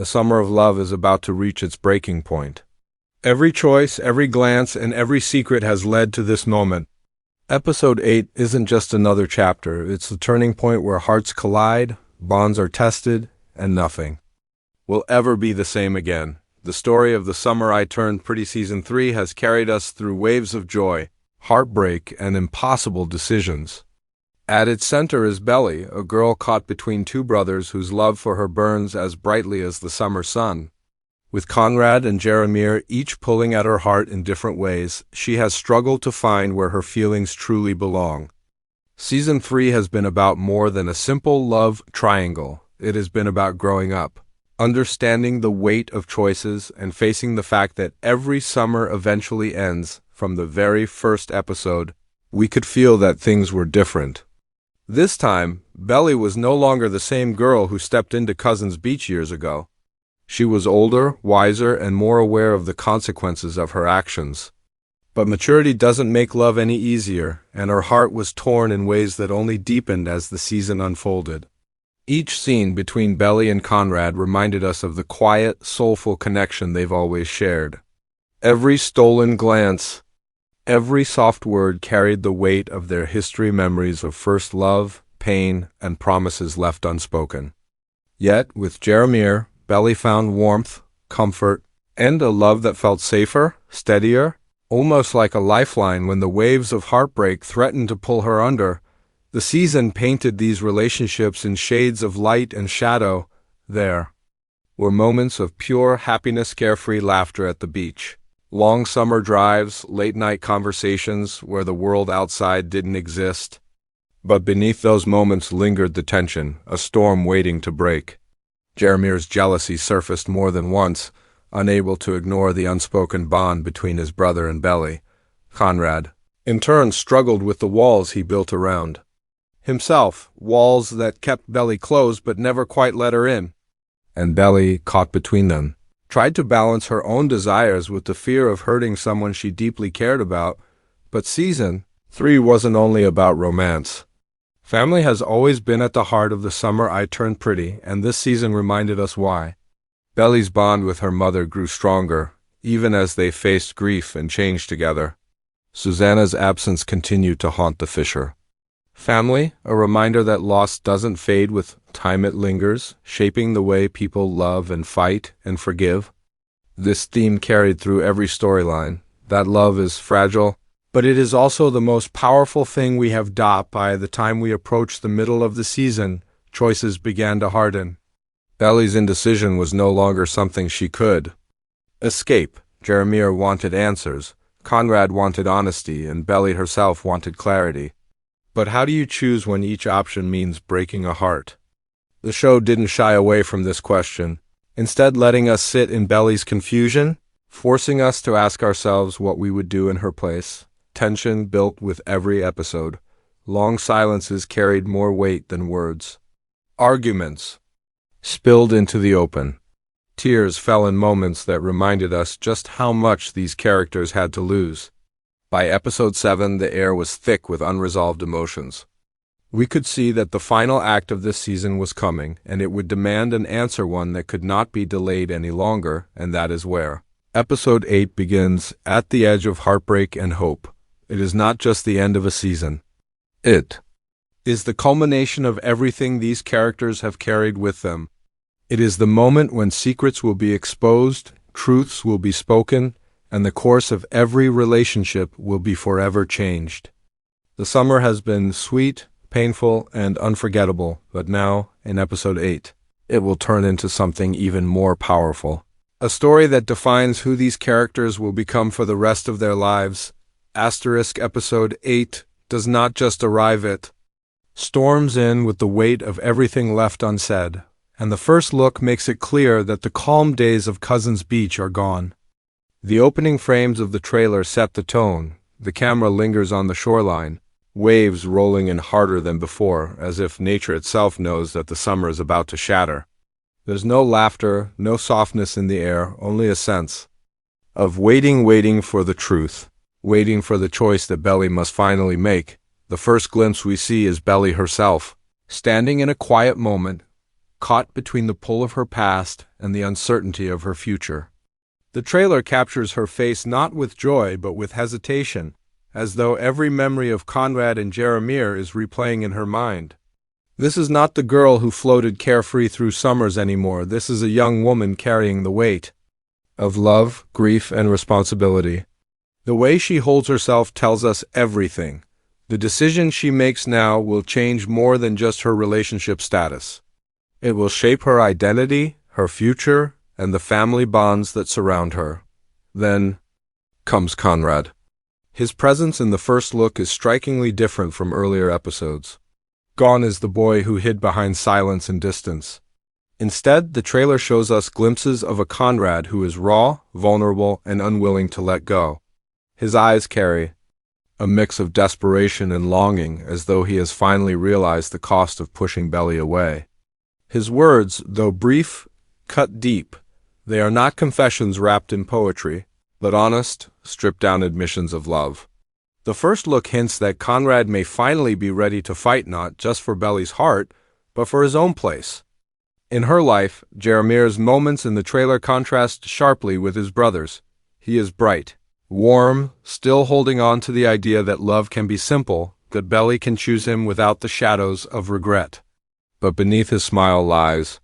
The summer of love is about to reach its breaking point. Every choice, every glance, and every secret has led to this moment. Episode 8 isn't just another chapter. It's the turning point where hearts collide, bonds are tested, and nothing will ever be the same again. The story of The Summer I Turned Pretty Season 3 has carried us through waves of joy, heartbreak, and impossible decisions. At its center is Belly, a girl caught between two brothers whose love for her burns as brightly as the summer sun. With Conrad and Jeremiah each pulling at her heart in different ways, she has struggled to find where her feelings truly belong. Season 3 has been about more than a simple love triangle. It has been about growing up, understanding the weight of choices, and facing the fact that every summer eventually ends. From the very first episode, we could feel that things were different. This time, Belly was no longer the same girl who stepped into Cousins Beach years ago. She was older, wiser, and more aware of the consequences of her actions. But maturity doesn't make love any easier, and her heart was torn in ways that only deepened as the season unfolded. Each scene between Belly and Conrad reminded us of the quiet, soulful connection they've always shared. Every stolen glance, every soft word carried the weight of their history memories of first love, pain, and promises left unspoken. Yet, with Jeremiah, Belly found warmth, comfort, and a love that felt safer, steadier, almost like a lifeline when the waves of heartbreak threatened to pull her under. The season painted these relationships in shades of light and shadow. There were moments of pure happiness, carefree laughter at the beach. Long summer drives, late-night conversations where the world outside didn't exist. But beneath those moments lingered the tension, a storm waiting to break. Jeremiah's jealousy surfaced more than once, unable to ignore the unspoken bond between his brother and Belly. Conrad, in turn, struggled with the walls he built around himself, walls that kept Belly closed but never quite let her in. And Belly, caught between them, tried to balance her own desires with the fear of hurting someone she deeply cared about. But Season 3 wasn't only about romance. Family has always been at the heart of The Summer I Turned Pretty, and this season reminded us why. Belly's bond with her mother grew stronger, even as they faced grief and change together. Susannah's absence continued to haunt the fisher. Family, a reminder that loss doesn't fade with time, it lingers, shaping the way people love and fight and forgive. This theme carried through every storyline. That love is fragile, but it is also the most powerful thing we have done. By the time we approached the middle of the season, choices began to harden. Belly's indecision was no longer something she could escape. Jeremiah wanted answers, Conrad wanted honesty, and Belly herself wanted clarity. But how do you choose when each option means breaking a heart? The show didn't shy away from this question, instead letting us sit in Belly's confusion, forcing us to ask ourselves what we would do in her place. Tension built with every episode. Long silences carried more weight than words. Arguments spilled into the open. Tears fell in moments that reminded us just how much these characters had to lose. By episode 7, the air was thick with unresolved emotions. We could see that the final act of this season was coming, and it would demand an answer, one that could not be delayed any longer, and that is where. Episode 8 begins at the edge of heartbreak and hope. It is not just the end of a season. It is the culmination of everything these characters have carried with them. It is the moment when secrets will be exposed, truths will be spoken, and the course of every relationship will be forever changed. The summer has been sweet, painful, and unforgettable, but now, in episode 8, it will turn into something even more powerful. A story that defines who these characters will become for the rest of their lives. Episode 8 does not just arrive, it storms in with the weight of everything left unsaid, and the first look makes it clear that the calm days of Cousins Beach are gone. The opening frames of the trailer set the tone. The camera lingers on the shoreline, waves rolling in harder than before, as if nature itself knows that the summer is about to shatter. There's no laughter, no softness in the air, only a sense of waiting for the truth, waiting for the choice that Belly must finally make. The first glimpse we see is Belly herself, standing in a quiet moment, caught between the pull of her past and the uncertainty of her future. The trailer captures her face not with joy but with hesitation, as though every memory of Conrad and Jeremiah is replaying in her mind. This is not the girl who floated carefree through summers anymore. This is a young woman carrying the weight of love, grief, and responsibility. The way she holds herself tells us everything. The decision she makes now will change more than just her relationship status. It will shape her identity, her future, and the family bonds that surround her. Then comes Conrad. His presence in the first look is strikingly different from earlier episodes. Gone is the boy who hid behind silence and distance. Instead, the trailer shows us glimpses of a Conrad who is raw, vulnerable, and unwilling to let go. His eyes carry a mix of desperation and longing, as though he has finally realized the cost of pushing Belly away. His words, though brief, cut deep. They are not confessions wrapped in poetry, but honest, stripped-down admissions of love. The first look hints that Conrad may finally be ready to fight not just for Belly's heart, but for his own place. In her life, Jeremiah's moments in the trailer contrast sharply with his brother's. He is bright, warm, still holding on to the idea that love can be simple, that Belly can choose him without the shadows of regret. But beneath his smile lies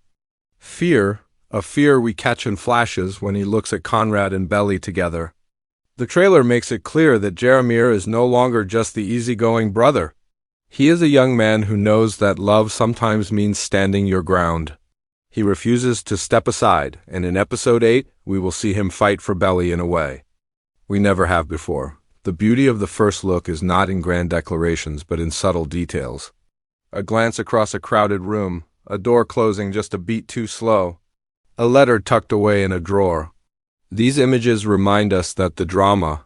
fear, a fear we catch in flashes when he looks at Conrad and Belly together. The trailer makes it clear that Jeremiah is no longer just the easygoing brother. He is a young man who knows that love sometimes means standing your ground. He refuses to step aside, and in episode 8, we will see him fight for Belly in a way we never have before. The beauty of the first look is not in grand declarations, but in subtle details. A glance across a crowded room, a door closing just a beat too slow, a letter tucked away in a drawer. These images remind us that the drama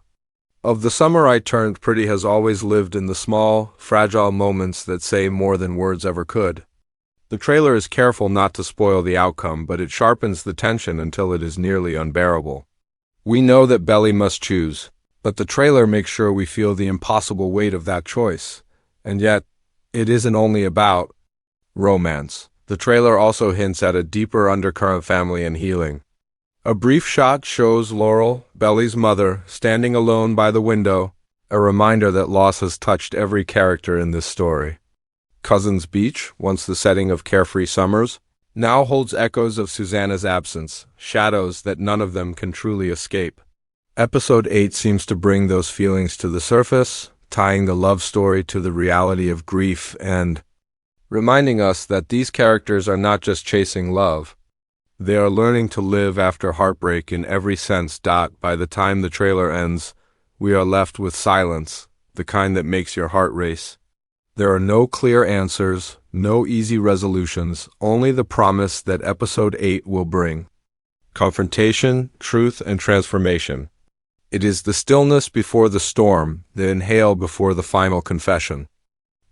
of the summer I turned pretty has always lived in the small, fragile moments that say more than words ever could. The trailer is careful not to spoil the outcome, but it sharpens the tension until it is nearly unbearable. We know that Belly must choose, but the trailer makes sure we feel the impossible weight of that choice. And yet, it isn't only about romance. The trailer also hints at a deeper undercurrent, family and healing. A brief shot shows Laurel, Belly's mother, standing alone by the window, a reminder that loss has touched every character in this story. Cousins Beach, once the setting of carefree summers, now holds echoes of Susannah's absence, shadows that none of them can truly escape. Episode 8 seems to bring those feelings to the surface, tying the love story to the reality of grief and reminding us that these characters are not just chasing love. They are learning to live after heartbreak in every sense. By the time the trailer ends, we are left with silence, the kind that makes your heart race. There are no clear answers, no easy resolutions, only the promise that episode 8 will bring confrontation, truth, and transformation. It is the stillness before the storm, the inhale before the final confession.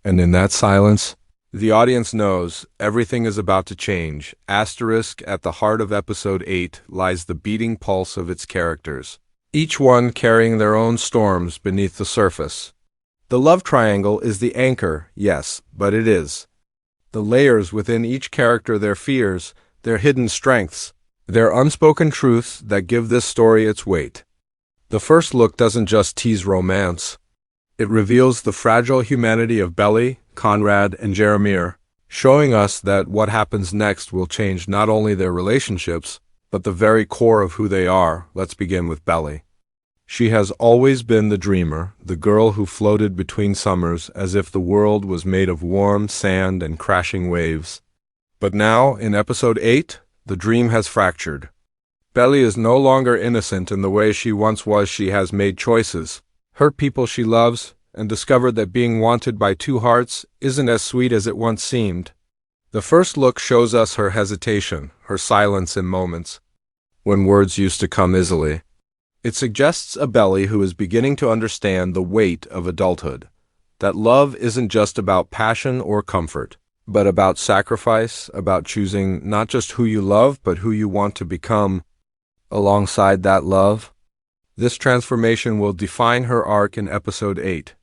And in that silence, the audience knows everything is about to change. Asterisk, at the heart of episode 8 lies the beating pulse of its characters, each one carrying their own storms beneath the surface. The love triangle is the anchor, yes, but it is the layers within each character, their fears, their hidden strengths, their unspoken truths that give this story its weight. The first look doesn't just tease romance. It reveals the fragile humanity of Belly, Conrad, and Jeremiah, showing us that what happens next will change not only their relationships, but the very core of who they are. Let's begin with Belly. She has always been the dreamer, the girl who floated between summers as if the world was made of warm sand and crashing waves. But now, in episode 8, the dream has fractured. Belly is no longer innocent in the way she once was. She has made choices, hurt people she loves, and discovered that being wanted by two hearts isn't as sweet as it once seemed. The first look shows us her hesitation, her silence in moments when words used to come easily. It suggests a Belly who is beginning to understand the weight of adulthood, that love isn't just about passion or comfort, but about sacrifice, about choosing not just who you love, but who you want to become alongside that love. This transformation will define her arc in episode 8.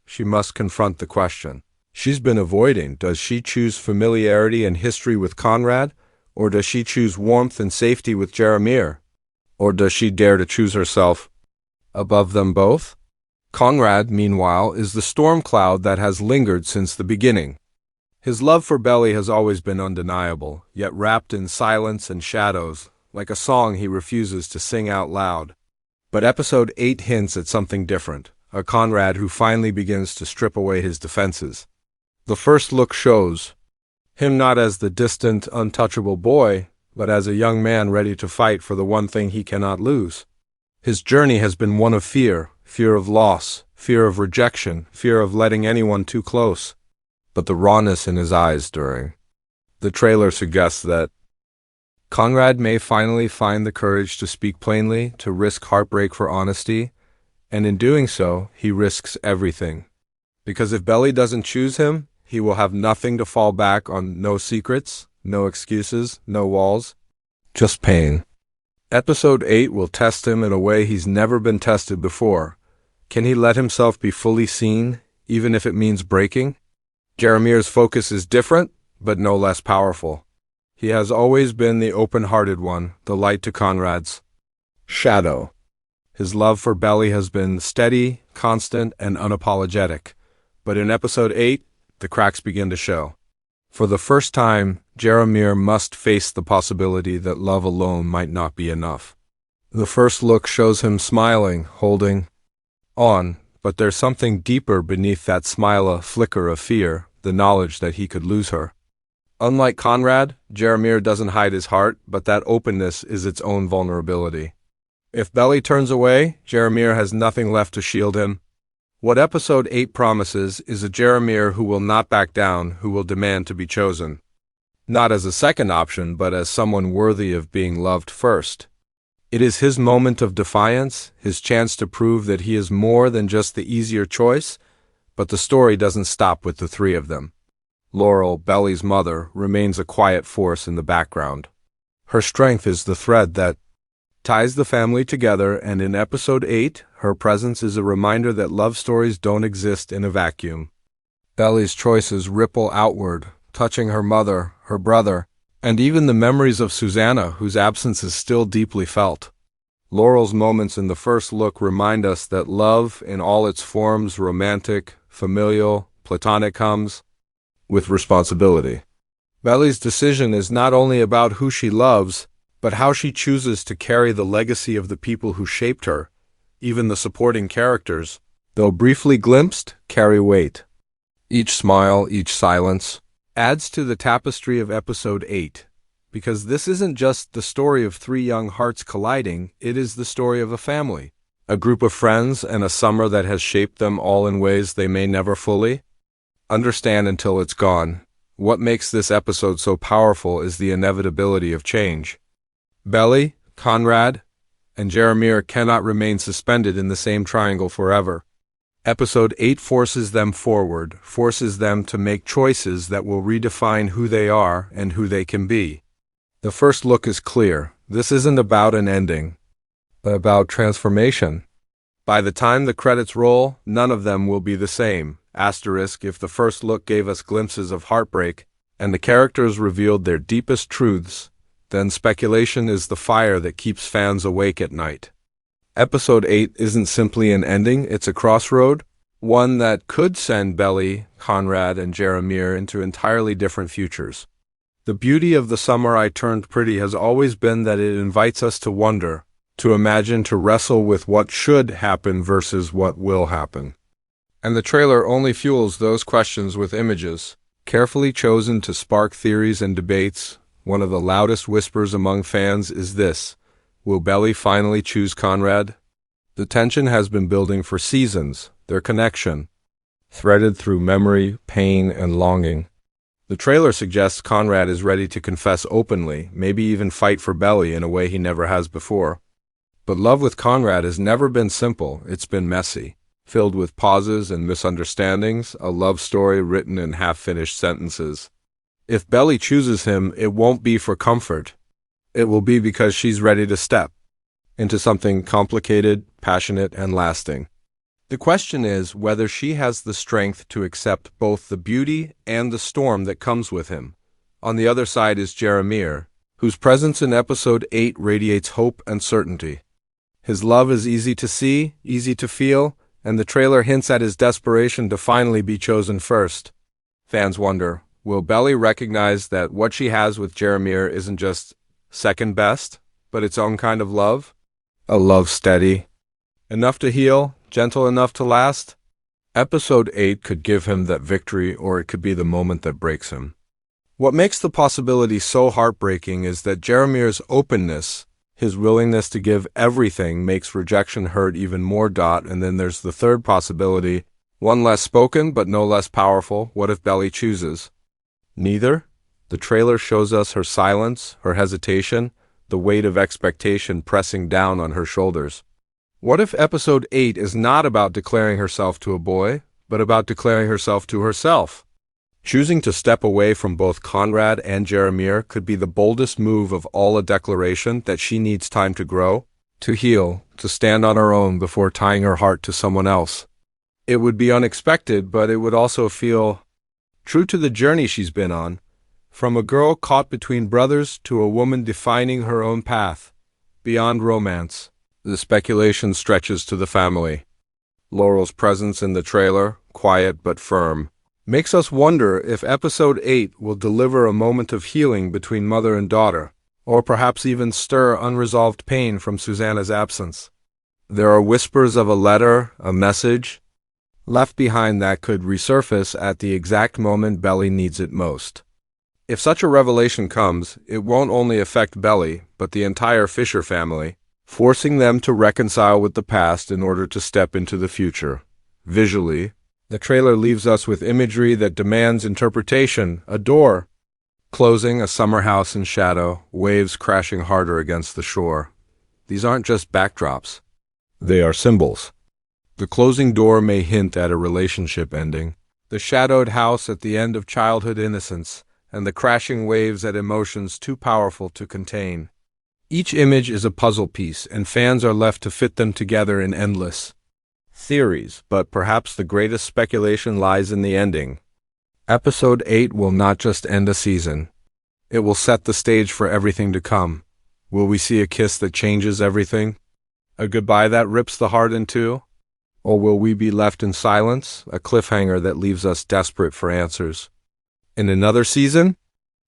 She must confront the question. she's been avoiding. Does she choose familiarity and history with Conrad? Or does she choose warmth and safety with Jeremiah? Or does she dare to choose herself above them both? Conrad, meanwhile, is the storm cloud that has lingered since the beginning. His love for Belly has always been undeniable, yet wrapped in silence and shadows, like a song he refuses to sing out loud. But episode 8 hints at something different, a Conrad who finally begins to strip away his defenses. The first look shows him not as the distant, untouchable boy, but as a young man ready to fight for the one thing he cannot lose. His journey has been one of fear, fear of loss, fear of rejection, fear of letting anyone too close. But the rawness in his eyes during the trailer suggests that Conrad may finally find the courage to speak plainly, to risk heartbreak for honesty, and in doing so, he risks everything. Because if Belly doesn't choose him, he will have nothing to fall back on. No secrets, no excuses, no walls, just pain. Episode 8 will test him in a way he's never been tested before. Can he let himself be fully seen, even if it means breaking? Jeremiah's focus is different, but no less powerful. He has always been the open-hearted one, the light to Conrad's shadow. His love for Belly has been steady, constant, and unapologetic. But in episode 8, the cracks begin to show. For the first time, Jeremiah must face the possibility that love alone might not be enough. The first look shows him smiling, holding on, but there's something deeper beneath that smile, a flicker of fear, the knowledge that he could lose her. Unlike Conrad, Jeremiah doesn't hide his heart, but that openness is its own vulnerability. If Belly turns away, Jeremiah has nothing left to shield him. What episode 8 promises is a Jeremiah who will not back down, who will demand to be chosen. Not as a second option, but as someone worthy of being loved first. It is his moment of defiance, his chance to prove that he is more than just the easier choice, but the story doesn't stop with the three of them. Laurel, Belly's mother, remains a quiet force in the background. Her strength is the thread that ties the family together, and in episode 8, her presence is a reminder that love stories don't exist in a vacuum. Belly's choices ripple outward, touching her mother, her brother, and even the memories of Susannah, whose absence is still deeply felt. Laurel's moments in the first look remind us that love, in all its forms, romantic, familial, platonic, comes with responsibility. Belly's decision is not only about who she loves, but how she chooses to carry the legacy of the people who shaped her. Even the supporting characters, though briefly glimpsed, carry weight. Each smile, each silence, adds to the tapestry of episode 8, because this isn't just the story of three young hearts colliding, it is the story of a family, a group of friends, and a summer that has shaped them all in ways they may never fully understand until it's gone. What makes this episode so powerful is the inevitability of change. Belly, Conrad, and Jeremiah cannot remain suspended in the same triangle forever. Episode 8 forces them forward, forces them to make choices that will redefine who they are and who they can be. The first look is clear. This isn't about an ending, but about transformation. By the time the credits roll, none of them will be the same. Asterisk, if the first look gave us glimpses of heartbreak, and the characters revealed their deepest truths, then speculation is the fire that keeps fans awake at night. Episode 8 isn't simply an ending, it's a crossroad, one that could send Belly, Conrad, and Jeremiah into entirely different futures. The beauty of The Summer I Turned Pretty has always been that it invites us to wonder, to imagine, to wrestle with what should happen versus what will happen. And the trailer only fuels those questions with images, carefully chosen to spark theories and debates. One of the loudest whispers among fans is this: will Belly finally choose Conrad? The tension has been building for seasons, their connection, threaded through memory, pain, and longing. The trailer suggests Conrad is ready to confess openly, maybe even fight for Belly in a way he never has before. But love with Conrad has never been simple, it's been messy, filled with pauses and misunderstandings, a love story written in half-finished sentences. If Belly chooses him, it won't be for comfort. It will be because she's ready to step into something complicated, passionate, and lasting. The question is whether she has the strength to accept both the beauty and the storm that comes with him. On the other side is Jeremiah, whose presence in episode 8 radiates hope and certainty. His love is easy to see, easy to feel, and the trailer hints at his desperation to finally be chosen first. Fans wonder, will Belly recognize that what she has with Jeremiah isn't just second best, but its own kind of love? A love steady, enough to heal, gentle enough to last? Episode 8 could give him that victory, or it could be the moment that breaks him. What makes the possibility so heartbreaking is that Jeremiah's openness, his willingness to give everything, makes rejection hurt even more. And then there's the third possibility, one less spoken but no less powerful. What if Belly chooses neither? The trailer shows us her silence, her hesitation, the weight of expectation pressing down on her shoulders. What if episode 8 is not about declaring herself to a boy, but about declaring herself to herself? Choosing to step away from both Conrad and Jeremiah could be the boldest move of all, a declaration that she needs time to grow, to heal, to stand on her own before tying her heart to someone else. It would be unexpected, but it would also feel true to the journey she's been on, from a girl caught between brothers to a woman defining her own path, beyond romance. The speculation stretches to the family. Laurel's presence in the trailer, quiet but firm, makes us wonder if episode 8 will deliver a moment of healing between mother and daughter, or perhaps even stir unresolved pain from Susannah's absence. There are whispers of a letter, a message, left behind that could resurface at the exact moment Belly needs it most. If such a revelation comes, it won't only affect Belly, but the entire Fisher family, forcing them to reconcile with the past in order to step into the future. Visually, the trailer leaves us with imagery that demands interpretation. A door closing, a summer house in shadow, waves crashing harder against the shore. These aren't just backdrops. They are symbols. The closing door may hint at a relationship ending, the shadowed house at the end of childhood innocence, and the crashing waves at emotions too powerful to contain. Each image is a puzzle piece, and fans are left to fit them together in endless theories, but perhaps the greatest speculation lies in the ending. Episode 8 will not just end a season. It will set the stage for everything to come. Will we see a kiss that changes everything? A goodbye that rips the heart in two? Or will we be left in silence, a cliffhanger that leaves us desperate for answers? In another season?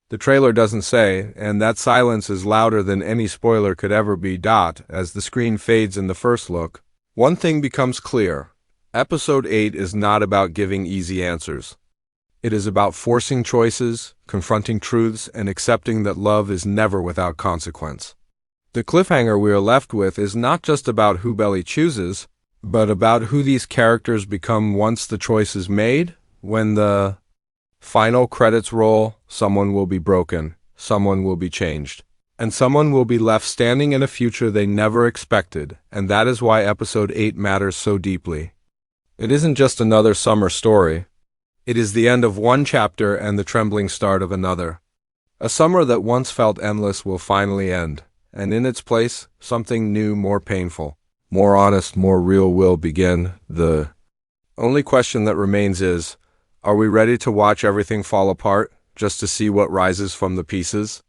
The trailer doesn't say, and that silence is louder than any spoiler could ever be. As the screen fades in the first look, one thing becomes clear. Episode 8 is not about giving easy answers. It is about forcing choices, confronting truths, and accepting that love is never without consequence. The cliffhanger we are left with is not just about who Belly chooses, but about who these characters become once the choice is made. When the final credits roll, someone will be broken, someone will be changed, and someone will be left standing in a future they never expected, and that is why episode 8 matters so deeply. It isn't just another summer story. It is the end of one chapter and the trembling start of another. A summer that once felt endless will finally end, and in its place, something new, more painful, more honest, more real will begin. The only question that remains is, are we ready to watch everything fall apart, just to see what rises from the pieces?